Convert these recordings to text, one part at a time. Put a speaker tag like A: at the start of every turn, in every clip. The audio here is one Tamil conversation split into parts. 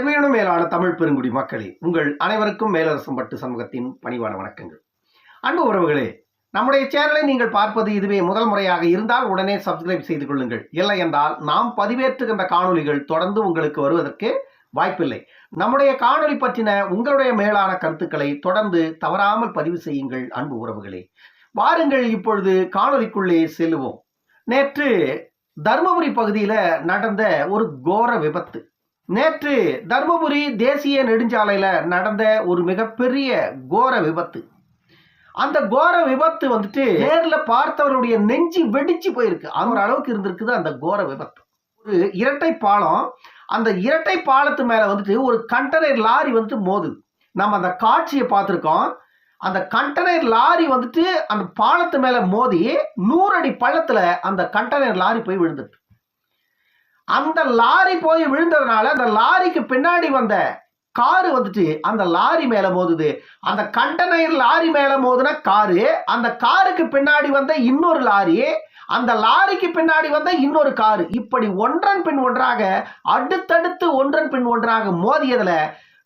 A: செம்மையுடன் மேலான தமிழ் பெருங்குடி மக்களே, உங்கள் அனைவருக்கும் மேலரசம்பட்டு சமூகத்தின் பணிவான வணக்கங்கள். அன்பு உறவுகளே, நம்முடைய சேனலை நீங்கள் பார்ப்பது இதுவே முதல் முறையாக இருந்தால் உடனே சப்ஸ்கிரைப் செய்து கொள்ளுங்கள். இல்லை என்றால் நாம் பதிவேற்றுகின்ற காணொலிகள் தொடர்ந்து உங்களுக்கு வருவதற்கு வாய்ப்பில்லை. நம்முடைய காணொலி பற்றின உங்களுடைய மேலான கருத்துக்களை தொடர்ந்து தவறாமல் பதிவு செய்யுங்கள். அன்பு உறவுகளே, வாருங்கள் இப்பொழுது காணொலிக்குள்ளே செல்லுவோம். நேற்று தர்மபுரி பகுதியில் நடந்த ஒரு கோர விபத்து. நேற்று தர்மபுரி தேசிய நெடுஞ்சாலையில நடந்த ஒரு மிகப்பெரிய கோர விபத்து. அந்த கோர விபத்து வந்துட்டு நேர்ல பார்த்தவருடைய நெஞ்சு வெடிச்சு போயிருக்கு. அந்த அளவுக்கு இருந்திருக்குது அந்த கோர விபத்து. ஒரு இரட்டை பாலம், அந்த இரட்டை பாலத்து மேல வந்துட்டு ஒரு கண்டெய்னர் லாரி வந்துட்டு மோதுது. நம்ம அந்த காட்சியை பார்த்துருக்கோம். அந்த கண்டெய்னர் லாரி வந்துட்டு அந்த பாலத்து மேல மோதி 100 அடி பள்ளத்துல அந்த கண்டெய்னர் லாரி போய் விழுந்துட்டு. அந்த லாரி போய் விழுந்ததுனால அந்த லாரிக்கு பின்னாடி வந்த காரு வந்துட்டு அந்த லாரி மேல மோதுது. அந்த கண்டெய்னர் லாரி மேல மோதுன காரு, அந்த காருக்கு பின்னாடி வந்த இன்னொரு லாரி, அந்த லாரிக்கு பின்னாடி வந்த இன்னொரு காரு, இப்படி ஒன்றன் பின் ஒன்றாக அடுத்தடுத்து ஒன்றன் பின் ஒன்றாக மோதியதுல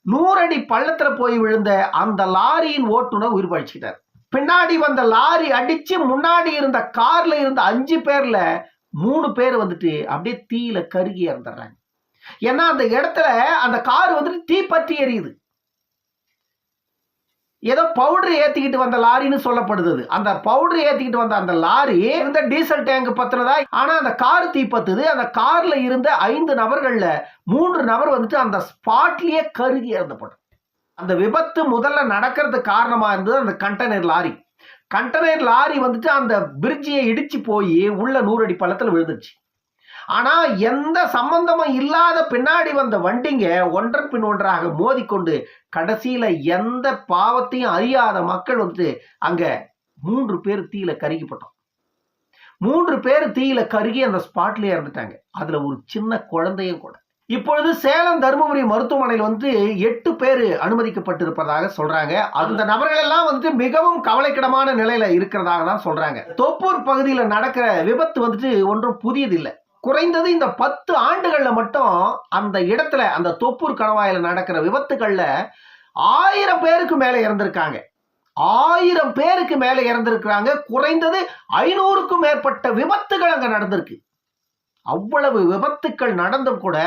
A: 100 அடி பள்ளத்துல போய் விழுந்த அந்த லாரியின் ஓட்டுநர் உயிர் பழிச்சுக்கிட்டார். பின்னாடி வந்த லாரி அடிச்சு முன்னாடி இருந்த கார்ல இருந்த 5 பேர்ல 3 பேர் வந்துட்டு அப்படியே தீயில கருகி இறந்துடுறாங்க. ஏன்னா அந்த இடத்துல அந்த கார் வந்துட்டு தீ பற்றி எரியுது. ஏதோ பவுடர் ஏத்திக்கிட்டு வந்த லாரின்னு சொல்லப்படுது. அந்த பவுடர் ஏத்திக்கிட்டு வந்த அந்த லாரி இருந்த டீசல் டேங்க் பத்தினதா, ஆனா அந்த கார் தீ பத்துது. அந்த கார்ல இருந்த 5 நபர்கள்ல 3 நபர் வந்துட்டு அந்த ஸ்பாட்லயே கருகி இறந்துப்படும். அந்த விபத்து முதல்ல நடக்கிறதுக்கு காரணமா இருந்தது அந்த கண்டெய்னர் லாரி. கண்டெய்னர் லாரி வந்துட்டு அந்த பிரிட்ஜியை இடிச்சு போய் உள்ள 100 அடி பள்ளத்துல விழுந்துச்சு. ஆனா எந்த சம்பந்தமும் இல்லாத பின்னாடி வந்த வண்டிங்க ஒன்றன் பின் ஒன்றாக மோதிக்கொண்டு கடைசியில எந்த பாவத்தையும் அறியாத மக்கள் வந்துட்டு அங்க 3 பேர் தீயில கருகிப்பட்டோம். 3 பேர் தீயில கருகி அந்த ஸ்பாட்லயே இறந்துட்டாங்க. அதுல ஒரு சின்ன குழந்தையும் கூட. இப்பொழுது சேலம் தர்மபுரி மருத்துவமனையில் வந்து 8 பேர் அனுமதிக்கப்பட்டிருப்பதாக சொல்றாங்க. அந்த நபர்கள் எல்லாம் வந்து மிகவும் கவலைக்கிடமான நிலையில இருக்கிறதாக தான் சொல்றாங்க. தோப்பூர் பகுதியில் நடக்கிற விபத்து வந்துட்டு ஒன்றும் புதியது இல்லை. குறைந்தது இந்த 10 ஆண்டுகள்ல மட்டும் அந்த இடத்துல, அந்த தோப்பூர் கணவாயில நடக்கிற விபத்துகள்ல 1000 பேருக்கு மேல இறந்திருக்காங்க. 1000 பேருக்கு மேல இறந்திருக்கிறாங்க. குறைந்தது 500க்கும் மேற்பட்ட விபத்துகள் அங்க நடந்திருக்கு. அவ்வளவு விபத்துக்கள் நடந்தும் கூட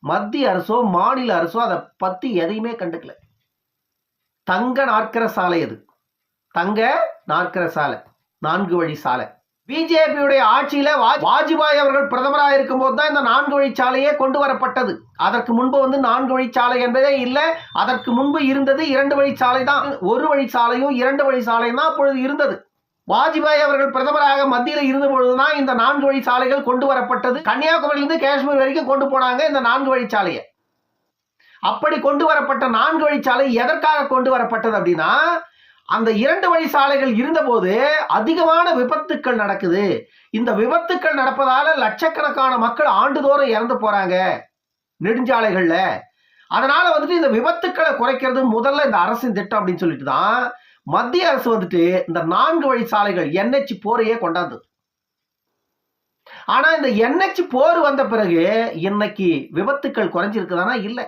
A: மத்திய அரசோ மாநில அரசோ அதை பத்தி எதையுமே கண்டுக்கல. தங்க நாற்கர சாலை, அது தங்க நாற்கர சாலை, 4 வழி சாலை. பிஜேபியுடைய ஆட்சியில வாஜ்பாய் அவர்கள் பிரதமராக இருக்கும் போது தான் இந்த 4 வழிச்சாலையே கொண்டு வரப்பட்டது. அதற்கு முன்பு வந்து 4 வழிச்சாலை என்பதே இல்லை. அதற்கு முன்பு இருந்தது 2 வழிச்சாலை தான். 1 வழிச்சாலையும் 2 வழிச்சாலையும் தான் அப்பொழுது இருந்தது. வாஜ்பாய் அவர்கள் பிரதமராக மத்தியில் இருந்த பொழுதுதான் இந்த 4 வழி சாலைகள் கொண்டு வரப்பட்டது. கன்னியாகுமரியிலிருந்து காஷ்மீர் வரைக்கும் கொண்டு போனாங்க இந்த 4 வழி சாலையை. அப்படி கொண்டு வரப்பட்ட 4 வழி சாலை எதற்காக கொண்டு வரப்பட்டது அப்படின்னா, அந்த 2 வழி சாலைகள் இருந்தபோது அதிகமான விபத்துக்கள் நடக்குது. இந்த விபத்துக்கள் நடப்பதால லட்சக்கணக்கான மக்கள் ஆண்டுதோறும் இறந்து போறாங்க நெடுஞ்சாலைகள்ல. அதனால வந்துட்டு இந்த விபத்துக்களை குறைக்கிறது முதல்ல இந்த அரசின் திட்டம் அப்படின்னு சொல்லிட்டு தான் மத்திய அரசு வந்துட்டு இந்த 4 வழி சாலைகள் NH4 கொண்டாந்தது. ஆனா இந்த NH4 வந்த பிறகு இன்னைக்கு விபத்துக்கள் குறைஞ்சிருக்குதானா? இல்லை.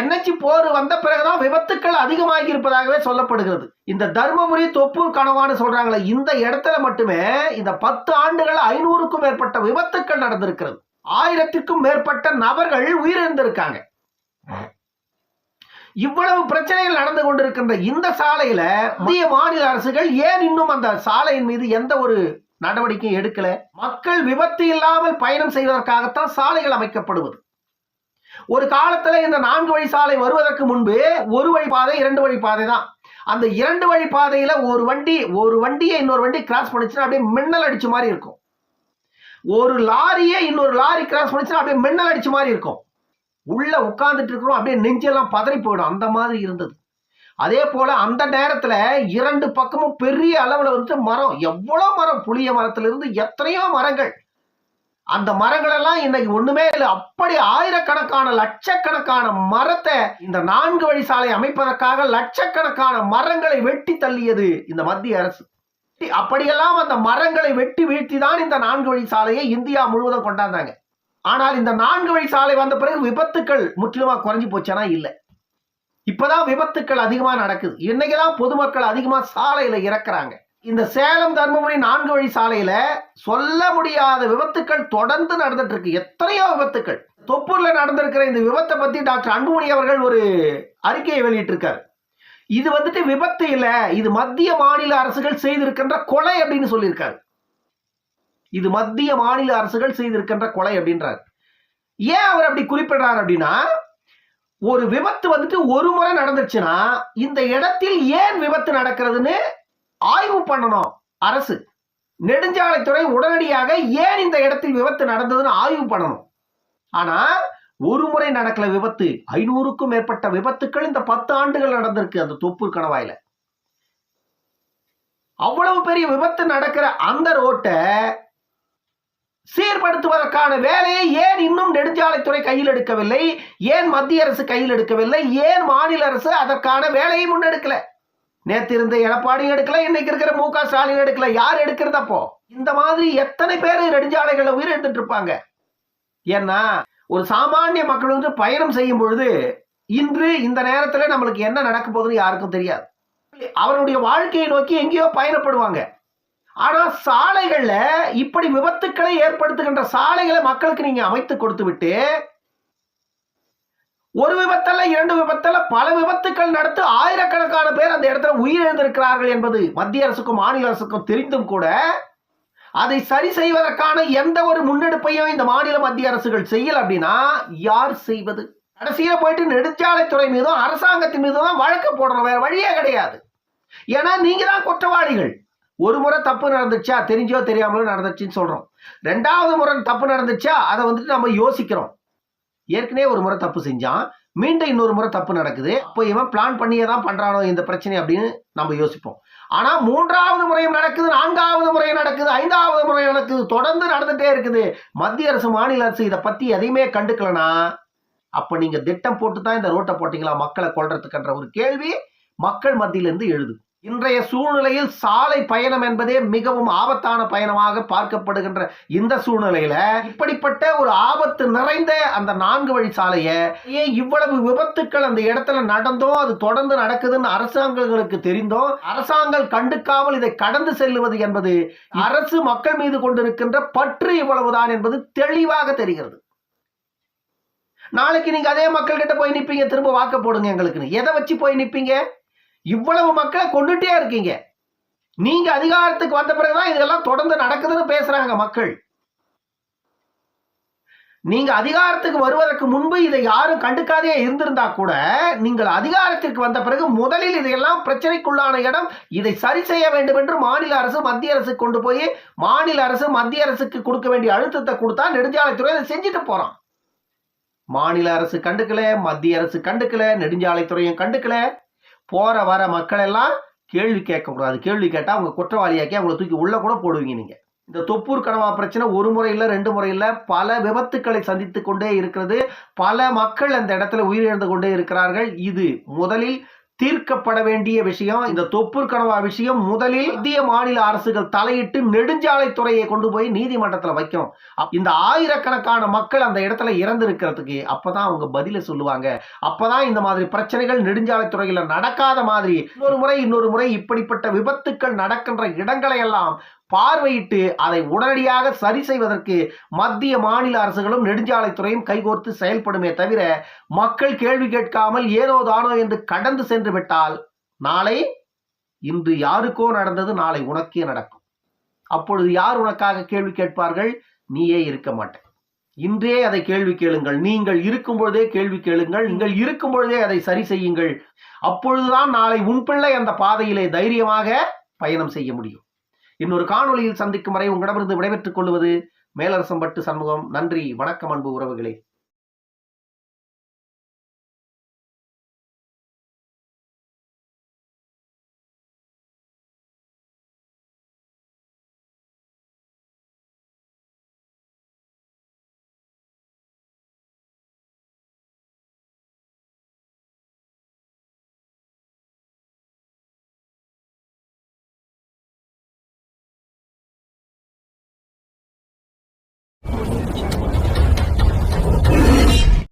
A: NH4 வந்த பிறகுதான் விபத்துக்கள் அதிகமாகி இருப்பதாகவே சொல்லப்படுகிறது. இந்த தர்மபுரி தொப்பூர் கணவான்னு சொல்றாங்களே, இந்த இடத்துல மட்டுமே இந்த 10 ஆண்டுகள் 500க்கும் மேற்பட்ட விபத்துக்கள் நடந்திருக்கிறது. 1000க்கும் மேற்பட்ட நபர்கள் உயிரிழந்திருக்காங்க. இவ்வளவு பிரச்சனைகள் நடந்து கொண்டிருக்கின்ற இந்த சாலையில மத்திய மாநில அரசுகள் ஏன் இன்னும் அந்த சாலையின் மீது எந்த ஒரு நடவடிக்கையும் எடுக்கல? மக்கள் விபத்து இல்லாமல் பயணம் செய்வதற்காகத்தான் சாலைகள் அமைக்கப்படுவது. ஒரு காலத்துல இந்த 4 வழி சாலை வருவதற்கு முன்பு 1 வழி பாதை 2 வழி பாதை தான். அந்த 2 வழி பாதையில ஒரு வண்டியை இன்னொரு வண்டி கிராஸ் பண்ணிச்சுன்னா அப்படியே மின்னல் அடிச்ச மாதிரி இருக்கும். ஒரு லாரியே இன்னொரு லாரி கிராஸ் பண்ணிச்சுன்னா அப்படியே மின்னல் அடிச்ச மாதிரி இருக்கும். உள்ள உட்கார்ந்துட்டு இருக்கிறோம், அப்படியே நெஞ்செல்லாம் பதறி போயிடும். அந்த மாதிரி இருந்தது. அதே போல அந்த நேரத்துல 2 பக்கமும் பெரிய அளவுல வந்து மரம், எவ்வளவு மரம், புளிய மரத்திலிருந்து எத்தனையோ மரங்கள். அந்த மரங்கள் எல்லாம் இன்னைக்கு ஒண்ணுமே இல்லை. அப்படி ஆயிரக்கணக்கான லட்சக்கணக்கான மரத்தை இந்த 4 வழி சாலை அமைப்பதற்காக லட்சக்கணக்கான மரங்களை வெட்டி தள்ளியது இந்த மத்திய அரசு. அப்படியெல்லாம் அந்த மரங்களை வெட்டி வீழ்த்தி தான் இந்த 4 வழி சாலையை இந்தியா முழுவதும் கொண்டாந்தாங்க. ஆனால் இந்த 4 வழி சாலை வந்த பிறகு விபத்துக்கள் முற்றிலுமா குறைஞ்சு போச்சானா இல்ல. இப்பதான் விபத்துக்கள் அதிகமா நடக்குது. இன்னைக்குதான் பொதுமக்கள் அதிகமா சாலையில இறக்குறாங்க. இந்த சேலம் தர்மபுரி 4 வழி சாலையில சொல்ல முடியாத விபத்துக்கள் தொடர்ந்து நடந்துட்டு இருக்கு. எத்தனையோ விபத்துக்கள். தொப்பூர்ல நடந்திருக்கிற இந்த விபத்தை பத்தி டாக்டர் அன்புமணி அவர்கள் ஒரு அறிக்கையை வெளியிட்டிருக்காரு. இது வந்துட்டு விபத்து இல்ல, இது மத்திய மாநில அரசுகள் செய்திருக்கின்ற கொலை அப்படின்னு சொல்லியிருக்காரு. இது மத்திய மாநில அரசுகள் செய்திருக்கின்ற கொலை அப்படின்றார். ஏன் அவர் அப்படி குறிப்பிடுறார் அப்படின்னா, ஒரு விபத்து வந்துட்டு ஒரு முறை நடந்துச்சுன்னா இந்த இடத்தில் ஏன் விபத்து நடக்கிறதுன்னு ஆய்வு பண்ணணும் அரசு. நெடுஞ்சாலைத்துறை உடனடியாக ஏன் இந்த இடத்தில் விபத்து நடந்ததுன்னு ஆய்வு பண்ணணும். ஆனா ஒரு முறை நடக்கல விபத்து, 500க்கும் மேற்பட்ட விபத்துக்கள் இந்த 10 ஆண்டுகள் நடந்திருக்கு அந்த தொப்பூர் கணவாயில. அவ்வளவு பெரிய விபத்து நடக்கிற அந்த ரோட்டை சீர்படுத்துவதற்கான வேலையை ஏன் இன்னும் நெடுஞ்சாலைத்துறை கையில் எடுக்கவில்லை? ஏன் மத்திய அரசு கையில் எடுக்கவில்லை? ஏன் மாநில அரசு அதற்கான வேலையை முன்னெடுக்கல? நேற்று இருந்த எடப்பாடி எடுக்கல, இன்னைக்கு இருக்கிற மு.க. ஸ்டாலின் எடுக்கல. யார் எடுக்கிறது அப்போ? இந்த மாதிரி எத்தனை பேர் நெடுஞ்சாலைகளை உயிர் எடுத்துட்டு இருப்பாங்க. ஏன்னா ஒரு சாமானிய மக்கள் வந்து பயணம் செய்யும் பொழுது இன்று இந்த நேரத்தில் நம்மளுக்கு என்ன நடக்க போகுதுன்னு யாருக்கும் தெரியாது. அவருடைய வாழ்க்கையை நோக்கி எங்கேயோ பயணப்படுவாங்க. ஆனா சாலைகள்ல இப்படி விபத்துக்களை ஏற்படுத்துகின்ற சாலைகளை மக்களுக்கு நீங்க அமைத்து கொடுத்து விட்டு ஒரு விபத்தல்ல, 2 விபத்தல்ல, பல விபத்துக்கள் நடத்து ஆயிரக்கணக்கான பேர் அந்த இடத்துல உயிரிழந்திருக்கிறார்கள் என்பது மத்திய அரசுக்கும் மாநில அரசுக்கும் தெரிந்தும் கூட அதை சரி செய்வதற்கான எந்த ஒரு முன்னெடுப்பையும் இந்த மாநில மத்திய அரசுகள் செய்யல அப்படின்னா யார் செய்வது? கடைசியில போயிட்டு நெடுஞ்சாலைத்துறை மீதும் அரசாங்கத்தின் மீதும் தான் வழக்கு போடணும், வேற வழியே கிடையாது. ஏன்னா நீங்க தான் குற்றவாளிகள். ஒரு முறை தப்பு நடந்துச்சா, தெரிஞ்சோ தெரியாமலோ நடந்துச்சுன்னு சொல்றோம். 2வது முறை தப்பு நடந்துச்சா அதை வந்துட்டு நம்ம யோசிக்கிறோம். ஏற்கனவே ஒரு முறை தப்பு செஞ்சான், மீண்டும் இன்னொரு முறை தப்பு நடக்குது, அப்போ இவன் பிளான் பண்ணியே தான் பண்றானோ இந்த பிரச்சனை அப்படின்னு நம்ம யோசிப்போம். ஆனா 3வது முறையும் நடக்குது, 4வது முறையும் நடக்குது, 5வது முறையும் நடக்குது, தொடர்ந்து நடந்துட்டே இருக்குது. மத்திய அரசு மாநில அரசு இதை பத்தி எதையுமே கண்டுக்கலனா அப்ப நீங்க திட்டம் போட்டு தான் இந்த ரோட்டை போட்டீங்களா மக்களை கொல்றதுக்குன்ற ஒரு கேள்வி மக்கள் மத்தியிலிருந்து எழுது. இன்றைய சூழ்நிலையில் சாலை பயணம் என்பதே மிகவும் ஆபத்தான பயணமாக பார்க்கப்படுகின்ற இந்த சூழ்நிலையில இப்படிப்பட்ட ஒரு ஆபத்து நிறைந்த அந்த 4 வழி சாலையை ஏன் இவ்வளவு விபத்துக்கள் அந்த இடத்துல நடந்தோம், அது தொடர்ந்து நடக்குதுன்னு அரசாங்கங்களுக்கு தெரிந்தோம் அரசாங்கம் கண்டுக்காமல் இதை கடந்து செல்லுவது என்பது அரசு மக்கள் மீது கொண்டிருக்கின்ற பற்று இவ்வளவுதான் என்பது தெளிவாக தெரிகிறது. நாளைக்கு நீங்க அதே மக்கள் கிட்ட போய் நிப்பீங்க, திரும்ப வாக்கு போடுங்க எங்களுக்குன்னு. எதை வச்சு போய் நிப்பீங்க? இவ்வளவு மக்களை கொண்டுட்டே இருக்கீங்க. நீங்க அதிகாரத்துக்கு வந்த பிறகுதான் இதெல்லாம் தொடர்ந்து நடக்குதுன்னு பேசுறாங்க மக்கள். நீங்க அதிகாரத்துக்கு வருவதற்கு முன்பு இதை யாரும் கண்டுக்காதே இருந்திருந்தா கூட நீங்கள் அதிகாரத்திற்கு வந்த பிறகு முதலில் இதையெல்லாம் பிரச்சனைக்குள்ளான இடம், இதை சரி செய்ய வேண்டும் என்று மாநில அரசு மத்திய அரசு கொண்டு போய் மாநில அரசு மத்திய அரசுக்கு கொடுக்க வேண்டிய அழுத்தத்தை கொடுத்தா நெடுஞ்சாலைத்துறை அதை செஞ்சுட்டு போறான். மாநில அரசு கண்டுக்கல, மத்திய அரசு கண்டுக்கல, நெடுஞ்சாலைத்துறையும் கண்டுக்கல. போற வர மக்கள் எல்லாம் கேள்வி கேட்க கூடாது. கேள்வி கேட்டா அவங்க குற்றவாளியாக்கி அவங்களை தூக்கி உள்ள கூட போடுவீங்க நீங்க. இந்த தொப்பூர் கணவா பிரச்சனை ஒரு முறை இல்ல, 2 முறை இல்ல, பல விபத்துக்களை சந்தித்து கொண்டே இருக்கிறது. பல மக்கள் அந்த இடத்துல உயிரிழந்து கொண்டே இருக்கிறார்கள். இது முதலில் தீர்க்கப்பட வேண்டிய விஷயம். இந்த தொப்பூர் கணவா விஷயம் முதலில் மத்திய மாநில அரசுகள் தலையிட்டு நெடுஞ்சாலைத்துறையை கொண்டு போய் நீதிமன்றத்தில் வைக்கணும். இந்த ஆயிரக்கணக்கான மக்கள் அந்த இடத்துல இறந்து இருக்கிறதுக்கு அப்பதான் அவங்க பதில சொல்லுவாங்க. அப்பதான் இந்த மாதிரி பிரச்சனைகள் நெடுஞ்சாலைத்துறையில நடக்காத மாதிரி இன்னொரு முறை இப்படிப்பட்ட விபத்துக்கள் நடக்கின்ற இடங்களை எல்லாம் பார்வையிட்டு அதை உடனடியாக சரி செய்வதற்கு மத்திய மாநில அரசுகளும் நெடுஞ்சாலைத்துறையும் கைகோர்த்து செயல்படுமே தவிர மக்கள் கேள்வி கேட்காமல் ஏதோ தானோ என்று கடந்து சென்று விட்டால் நாளை இன்று யாருக்கோ நடந்தது நாளை உனக்கே நடக்கும். அப்பொழுது யார் உனக்காக கேள்வி கேட்பார்கள்? நீயே இருக்க மாட்டே. இன்றே அதை கேள்வி கேளுங்கள். நீங்கள் இருக்கும் பொழுதே கேள்வி கேளுங்கள். நீங்கள் இருக்கும் பொழுதே அதை சரி செய்யுங்கள். அப்பொழுதுதான் நாளை உன் பிள்ளை அந்த பாதையிலே தைரியமாக பயணம் செய்ய முடியும். இன்னொரு காணொளியில் சந்திக்கும் வரை உங்களிடமிருந்து விடைபெற்றுக் கொள்வது மேலரசம்பட்டு சண்முகம். நன்றி, வணக்கம் அன்பு உறவுகளே.